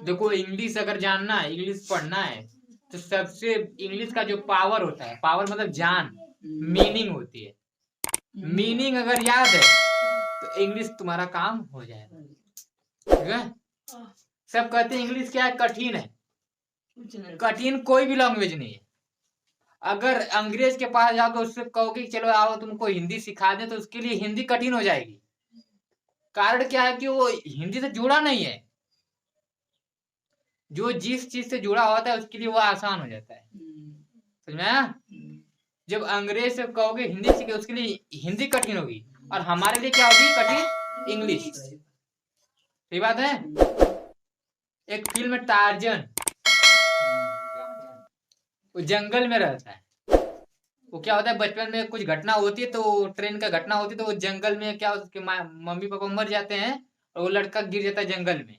देखो इंग्लिश अगर जानना है, इंग्लिश पढ़ना है, तो सबसे इंग्लिश का जो पावर होता है, पावर मतलब जान, मीनिंग होती है। मीनिंग अगर याद है तो इंग्लिश तुम्हारा काम हो जाएगा। ठीक है। सब कहते हैं इंग्लिश क्या है, कठिन है। कठिन कोई भी लैंग्वेज नहीं है। अगर अंग्रेज के पास जाओगे, उससे कहोगे कि चलो आओ तुमको हिंदी सिखा दें, तो उसके लिए हिंदी कठिन हो जाएगी। कारण क्या है कि वो हिंदी से जुड़ा नहीं है। जो जिस चीज से जुड़ा होता है उसके लिए वो आसान हो जाता है। समझ में आया? जब अंग्रेज से कहोगे हिंदी सीखे, उसके लिए हिंदी कठिन होगी, और हमारे लिए क्या होगी कठिन? इंग्लिश। सही बात है। एक फिल्म टार्जन, वो जंगल में रहता है। वो क्या होता है, बचपन में कुछ घटना होती है, तो ट्रेन का घटना होती है, तो वो जंगल में क्या, उसके मम्मी पापा मर जाते हैं, और वो लड़का गिर जाता है जंगल में।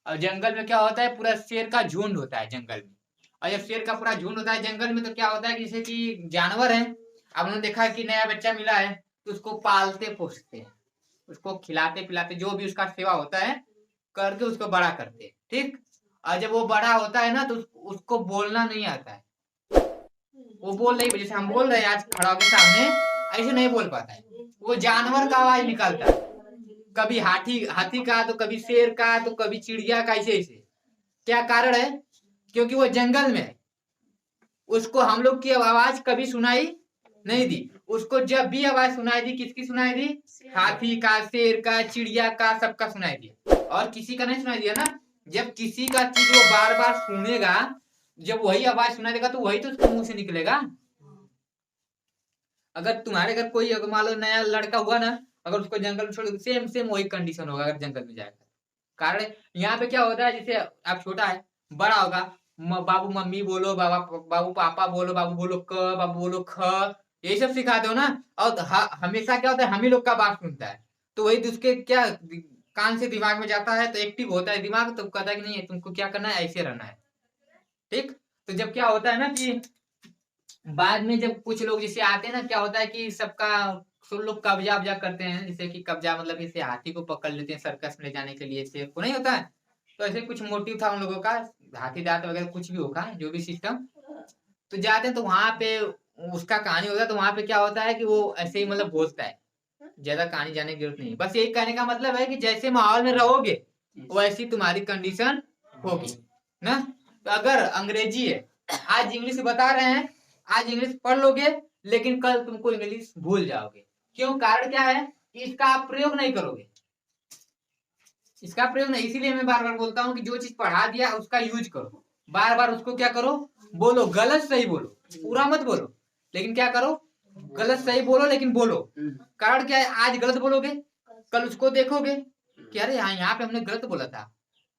और जंगल में क्या होता है, पूरा शेर का झुंड होता है जंगल में। और जब शेर का पूरा झुंड होता है जंगल में, तो क्या होता है कि जैसे कि जानवर है, अब उन्होंने देखा कि नया बच्चा मिला है, तो उसको पालते पोसते हैं, उसको खिलाते पिलाते, जो भी उसका सेवा होता है करके उसको बड़ा करते हैं। ठीक। और जब वो बड़ा होता है ना, तो उसको बोलना नहीं आता है। वो बोल नहीं, जैसे हम बोल रहे हैं आज खड़ा होकर सामने, ऐसे नहीं बोल पाता है। वो जानवर का आवाज निकालता है, कभी हाथी हाथी का, तो कभी शेर का, तो कभी चिड़िया का, ऐसे ऐसे। क्या कारण है? क्योंकि वो जंगल में है, उसको हम लोग की आवाज कभी सुनाई नहीं दी। उसको जब भी आवाज सुनाई दी, किसकी सुनाई दी? हाथी का, शेर का, चिड़िया का, सबका सुनाई दिया। और किसी का नहीं सुनाई दिया ना। जब किसी का चीज वो बार बार सुनेगा, जब वही आवाज सुनाई देगा, तो वही तो उसके मुंह से निकलेगा। अगर तुम्हारे घर कोई अगर मान लो नया लड़का हुआ ना, अगर उसको जंगल में छोड़, सेम सेम वही कंडीशन होगा अगर जंगल में जाएगा। कारण यहाँ पे क्या होता है, जैसे आप छोटा है, बड़ा होगा, बाबू मम्मी बोलो, बाबा बाबू पापा बोलो, बाबू बोलो क, बाबू बोलो ख, यही सब सिखाते हो ना। और हमेशा क्या होता है, हम ही लोग का बात सुनता है, तो वही उसके क्या कान से दिमाग में जाता है, तो एक्टिव होता है दिमाग, तो कहता है कि नहीं तुमको क्या करना है, ऐसे रहना है। ठीक। तो जब क्या होता है ना कि बाद में जब कुछ लोग जैसे आते हैं ना, क्या होता है कि सबका सब लोग कब्जा वब्जा करते हैं, जैसे कि कब्जा मतलब जैसे हाथी को पकड़ लेते हैं सर्कस में ले जाने के लिए, शेर को नहीं होता है। तो ऐसे कुछ मोटिव था उन लोगों का, हाथी दांत वगैरह कुछ भी होगा, जो भी सिस्टम। तो जाते हैं, तो वहां पे उसका कहानी होता है, तो वहां पे क्या होता है कि वो ऐसे ही मतलब बोलता है। ज्यादा कहानी जाने की जरूरत नहीं, बस यही कहने का मतलब है कि जैसे माहौल में रहोगे वैसी तुम्हारी कंडीशन होगी ना। तो अगर अंग्रेजी है, आज इंग्लिश बता रहे हैं, आज इंग्लिश पढ़ लोगे, लेकिन कल तुमको इंग्लिश भूल जाओगे। क्यों? कारण क्या है कि इसका आप प्रयोग नहीं करोगे। इसका प्रयोग नहीं, इसीलिए मैं बार बार बोलता हूँ कि जो चीज पढ़ा दिया उसका यूज करो। बार बार उसको क्या करो, बोलो, गलत सही बोलो, पूरा मत बोलो, लेकिन क्या करो, गलत सही बोलो, लेकिन बोलो। कारण क्या है, आज गलत बोलोगे, कल उसको देखोगे कि अरे हाँ यहाँ पे हमने गलत बोला था।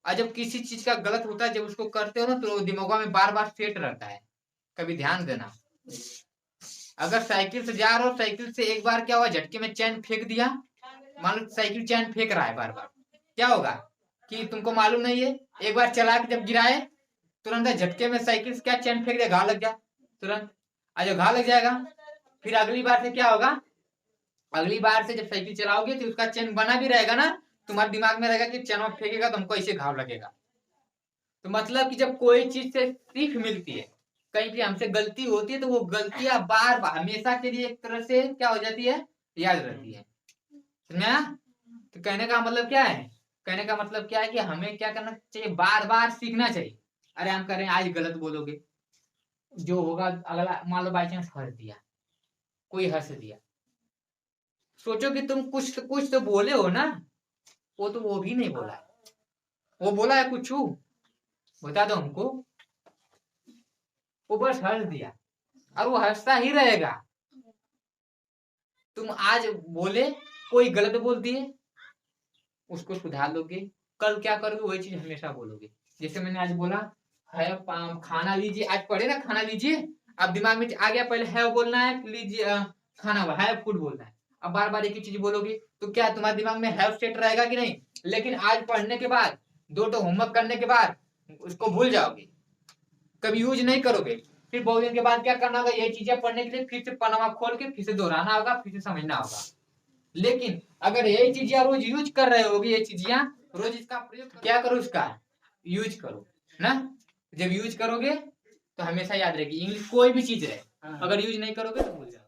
और जब किसी चीज का गलत होता है, जब उसको करते हो ना, तो दिमाग में बार बार सेट रहता है। कभी ध्यान देना, अगर साइकिल से जा रहे हो, साइकिल से एक बार क्या हुआ, झटके में चैन फेंक दिया, मान लो साइकिल चैन फेंक रहा है बार बार, क्या होगा कि तुमको मालूम नहीं है, एक बार चला के जब गिराए, तुरंत झटके में साइकिल से क्या चैन फेंक दिया, घाव लग गया तुरंत। आज घाव लग जाएगा, फिर अगली बार से क्या होगा, अगली बार से जब साइकिल चलाओगे तो उसका चैन बना भी रहेगा ना, तुम्हारे दिमाग में रहेगा कि चैन फेंकेगा तो हमको ऐसे घाव लगेगा। तो मतलब कि जब कोई चीज से सीख मिलती है, कहीं भी हमसे गलती होती है, तो वो गलतियां बार बार हमेशा के लिए एक तरह से क्या हो जाती है, याद रहती है। समझा? तो कहने का मतलब क्या है, कहने का मतलब क्या है कि हमें क्या करना चाहिए, बार बार सीखना चाहिए। अरे हम कह रहे हैं आज गलत बोलोगे, जो होगा अगला, मान लो बाई चांस हंस दिया, कोई हंस दिया, सोचो कि तुम कुछ तो बोले हो ना, वो तो वो भी नहीं बोला है। वो बोला है कुछ, बता दो हमको। वो बस हंस दिया, और वो हंसता ही रहेगा। तुम आज बोले, कोई गलत बोल दिए, उसको सुधार लोगे, कल क्या करोगे, वही चीज हमेशा बोलोगे। जैसे मैंने आज बोला है, खाना लीजिए, आज पढ़े ना खाना लीजिए, अब दिमाग में आ गया, पहले है बोलना है, लीजिए खाना, है फूड बोलना है। अब बार बार एक ही चीज बोलोगे, तो क्या तुम्हारे दिमाग में है सेट रहेगा कि नहीं? लेकिन आज पढ़ने के बाद, दो तो होमवर्क करने के बाद उसको भूल जाओगे, कभी यूज नहीं करोगे। फिर बहुत दिन के बाद क्या करना होगा, ये चीजें पढ़ने के लिए फिर से पन्ना खोल के फिर से दोहराना होगा, फिर से समझना होगा। लेकिन अगर यही चीजें रोज यूज कर रहे होगे, ये चीजें रोज इसका प्रयोग, क्या करो इसका, यूज करो ना। जब यूज करोगे तो हमेशा याद रहेगी इंग्लिश, कोई भी चीज रहे, अगर यूज नहीं करोगे तो भूल जाओ।